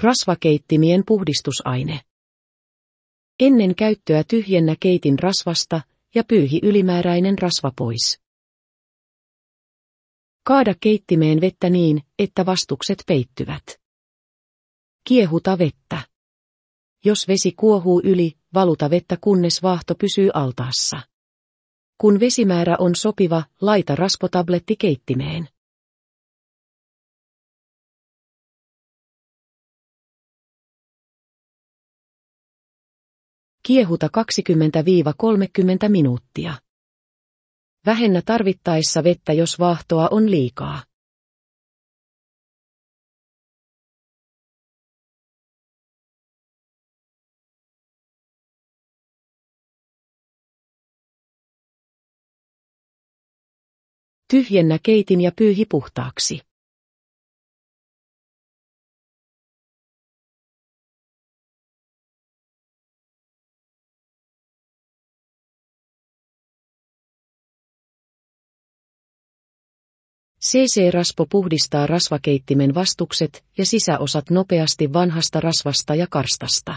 Rasvakeittimien puhdistusaine. Ennen käyttöä tyhjennä keitin rasvasta ja pyyhi ylimääräinen rasva pois. Kaada keittimeen vettä niin, että vastukset peittyvät. Kiehuta vettä. Jos vesi kuohuu yli, valuta vettä kunnes vaahto pysyy altaassa. Kun vesimäärä on sopiva, laita rasvotabletti keittimeen. Kiehuta 20–30 minuuttia. Vähennä tarvittaessa vettä, jos vaahtoa on liikaa. Tyhjennä keitin ja pyyhi puhtaaksi. CC-raspo puhdistaa rasvakeittimen vastukset ja sisäosat nopeasti vanhasta rasvasta ja karstasta.